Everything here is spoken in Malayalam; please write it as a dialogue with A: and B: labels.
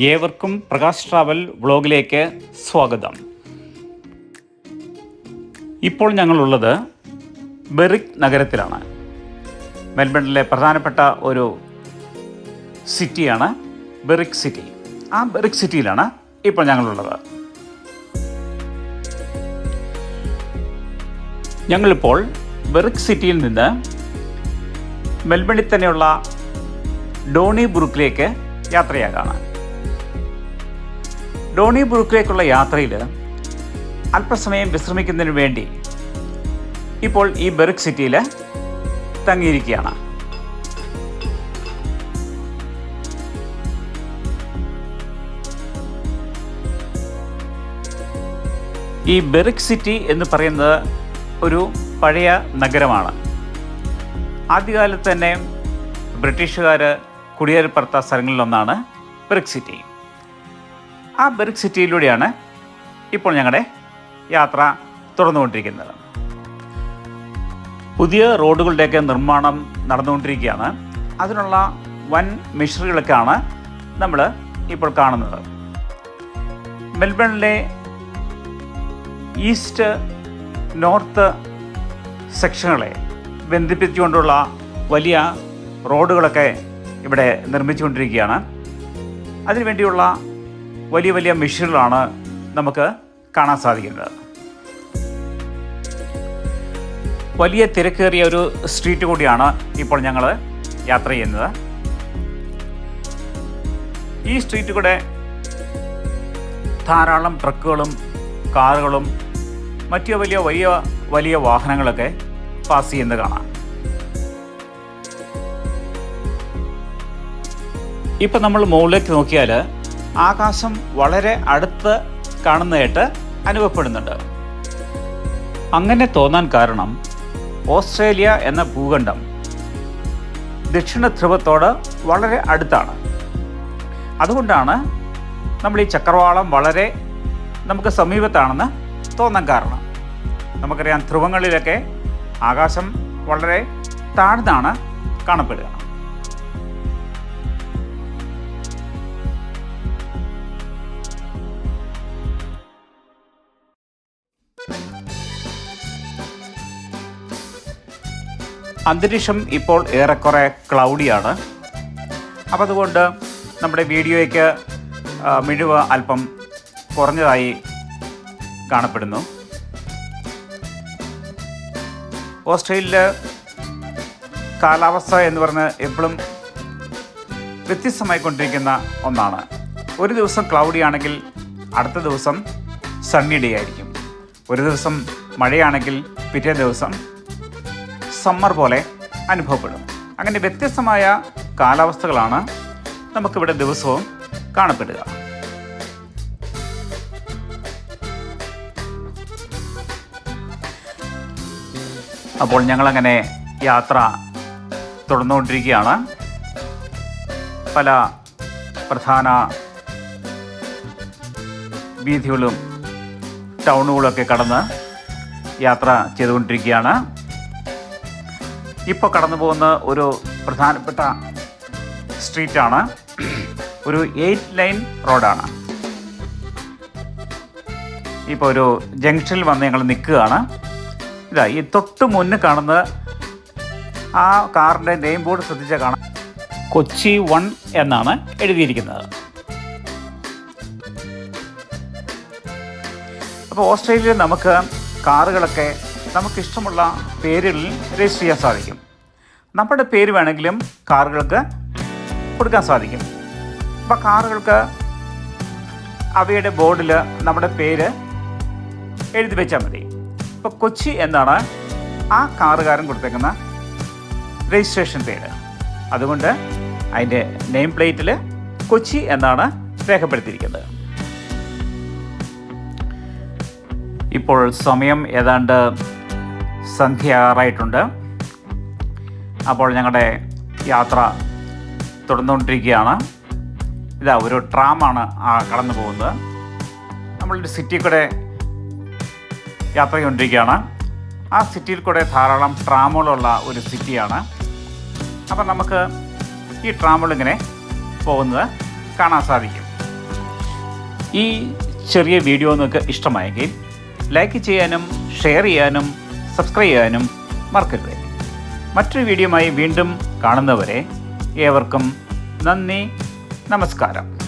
A: ഏവർക്കും പ്രകാശ് ട്രാവൽ വ്ളോഗിലേക്ക് സ്വാഗതം. ഇപ്പോൾ ഞങ്ങളുള്ളത് ബെറിക് നഗരത്തിലാണ്. മെൽബണിലെ പ്രധാനപ്പെട്ട ഒരു സിറ്റിയാണ് ബെറിക് സിറ്റി. ആ ബെറിക് സിറ്റിയിലാണ് ഇപ്പോൾ ഞങ്ങളുള്ളത്. ഞങ്ങളിപ്പോൾ ബെറിക് സിറ്റിയിൽ നിന്ന് മെൽബണിൽ തന്നെയുള്ള ഡോണിബ്രൂക്കിലേക്ക് യാത്രയാകാണ്. ഡോണിബ്രൂക്കിലേക്കുള്ള യാത്രയിൽ അല്പസമയം വിശ്രമിക്കുന്നതിന് വേണ്ടി ഇപ്പോൾ ഈ ബെറിക് സിറ്റിയിൽ തങ്ങിയിരിക്കുകയാണ്. ഈ ബെറിക് സിറ്റി എന്ന് പറയുന്നത് ഒരു പഴയ നഗരമാണ്. ആദ്യകാലത്ത് തന്നെ ബ്രിട്ടീഷുകാർ കുടിയേറിപ്പറത്ത സ്ഥലങ്ങളിലൊന്നാണ് ബെറിക് സിറ്റി. ആ ബെറിക് സിറ്റിയിലൂടെയാണ് ഇപ്പോൾ ഞങ്ങളുടെ യാത്ര തുടർന്നുകൊണ്ടിരിക്കുന്നത്. പുതിയ റോഡുകളുടെയൊക്കെ നിർമ്മാണം നടന്നുകൊണ്ടിരിക്കുകയാണ്. അതിനുള്ള വൻ മെഷീനറികളൊക്കെയാണ് നമ്മൾ ഇപ്പോൾ കാണുന്നത്. മെൽബണിലെ ഈസ്റ്റ് നോർത്ത് സെക്ഷനുകളെ ബന്ധിപ്പിച്ചുകൊണ്ടുള്ള വലിയ റോഡുകളൊക്കെ ഇവിടെ നിർമ്മിച്ചുകൊണ്ടിരിക്കുകയാണ്. അതിനുവേണ്ടിയുള്ള വലിയ വലിയ മെഷീനുകളാണ് നമുക്ക് കാണാൻ സാധിക്കുന്നത്. വലിയ തിരക്കേറിയ ഒരു സ്ട്രീറ്റ് കൂടിയാണ് ഇപ്പോൾ ഞങ്ങൾ യാത്ര ചെയ്യുന്നത്. ഈ സ്ട്രീറ്റ് കൂടെ ധാരാളം ട്രക്കുകളും കാറുകളും മറ്റു വലിയ വലിയ വലിയ വാഹനങ്ങളൊക്കെ പാസ് ചെയ്യുന്നത് കാണാം. ഇപ്പം നമ്മൾ മുകളിലേക്ക് നോക്കിയാൽ ആകാശം വളരെ അടുത്ത് കാണുന്നതായിട്ട് അനുഭവപ്പെടുന്നുണ്ട്. അങ്ങനെ തോന്നാൻ കാരണം ഓസ്ട്രേലിയ എന്ന ഭൂഖണ്ഡം ദക്ഷിണ ധ്രുവത്തോട് വളരെ അടുത്താണ്. അതുകൊണ്ടാണ് നമ്മൾ ഈ ചക്രവാളം വളരെ നമുക്ക് സമീപത്താണെന്ന് തോന്നാൻ കാരണം. നമുക്കറിയാം, ധ്രുവങ്ങളിലൊക്കെ ആകാശം വളരെ താഴ്ന്നാണ് കാണപ്പെടുക. അന്തരീക്ഷം ഇപ്പോൾ ഏറെക്കുറെ ക്ലൗഡിയാണ്. അപ്പം അതുകൊണ്ട് നമ്മുടെ വീഡിയോയ്ക്ക് മിഴിവ് അല്പം കുറഞ്ഞതായി കാണപ്പെടുന്നു. ഓസ്ട്രേലിയയിലെ കാലാവസ്ഥ എന്ന് പറഞ്ഞാൽ എപ്പോഴും വ്യത്യസ്തമായിക്കൊണ്ടിരിക്കുന്ന ഒന്നാണ്. ഒരു ദിവസം ക്ലൗഡി ആണെങ്കിൽ അടുത്ത ദിവസം സണ്ണി ഡേ ആയിരിക്കും. ഒരു ദിവസം മഴയാണെങ്കിൽ പിറ്റേ ദിവസം സമ്മർ പോലെ അനുഭവപ്പെടും. അങ്ങനെ വ്യത്യസ്തമായ കാലാവസ്ഥകളാണ് നമുക്കിവിടെ ദിവസവും കാണപ്പെടുക. അപ്പോൾ ഞങ്ങളങ്ങനെ യാത്ര തുടർന്നുകൊണ്ടിരിക്കുകയാണ്. പല പ്രധാന വീഥികളും ടൗണുകളൊക്കെ കടന്ന് യാത്ര ചെയ്തുകൊണ്ടിരിക്കുകയാണ്. ഇപ്പോൾ കടന്നു പോകുന്ന ഒരു പ്രധാനപ്പെട്ട സ്ട്രീറ്റാണ്. ഒരു 8 ലൈൻ റോഡാണ്. ഇപ്പോൾ ഒരു ജംഗ്ഷനിൽ വന്ന് ഞങ്ങൾ നിൽക്കുകയാണ്. ഇതാ ഈ തൊട്ട് മുന്നിൽ കാണുന്നത് ആ കാറിൻ്റെ നെയിം ബോർഡ് ശ്രദ്ധിച്ചാൽ കാണാം, കൊച്ചി 1 എന്നാണ് എഴുതിയിരിക്കുന്നത്. അപ്പോൾ ഓസ്ട്രേലിയയിൽ നമുക്ക് കാറുകളൊക്കെ നമുക്കിഷ്ടമുള്ള പേരുകളിൽ രജിസ്റ്റർ ചെയ്യാൻ സാധിക്കും. നമ്മുടെ പേര് വേണമെങ്കിലും കാറുകൾക്ക് കൊടുക്കാൻ സാധിക്കും. അപ്പോൾ കാറുകൾക്ക് അവയുടെ ബോർഡിൽ നമ്മുടെ പേര് എഴുതി വെച്ചാൽ മതി. ഇപ്പോൾ കൊച്ചി എന്നാണ് ആ കാറുകാരൻ കൊടുത്തേക്കുന്ന രജിസ്ട്രേഷൻ പേര്. അതുകൊണ്ട് അതിൻ്റെ നെയിം പ്ലേറ്റിൽ കൊച്ചി എന്നാണ് രേഖപ്പെടുത്തിയിരിക്കുന്നത്. ഇപ്പോൾ സമയം ഏതാണ്ട് സന്ധ്യയാറായിട്ടുണ്ട്. അപ്പോൾ ഞങ്ങളുടെ യാത്ര തുടർന്നുകൊണ്ടിരിക്കുകയാണ്. ഇതാ ഒരു ട്രാമാണ് കടന്നു പോകുന്നത്. നമ്മളൊരു സിറ്റി കൂടെ യാത്ര ചെയ്തുകൊണ്ടിരിക്കുകയാണ്. ആ സിറ്റിയിൽ കൂടെ ധാരാളം ട്രാമുകളുള്ള ഒരു സിറ്റിയാണ്. അപ്പം നമുക്ക് ഈ ട്രാമുകളിങ്ങനെ പോകുന്നത് കാണാൻ സാധിക്കും. ഈ ചെറിയ വീഡിയോ നിങ്ങൾക്ക് ഇഷ്ടമായെങ്കിൽ ലൈക്ക് ചെയ്യാനും ഷെയർ ചെയ്യാനും സബ്സ്ക്രൈബ് ചെയ്യാനും മറക്കരുത്. മറ്റൊരു വീഡിയോയുമായി വീണ്ടും കാണുന്നവരെ ഏവർക്കും നന്ദി, നമസ്കാരം.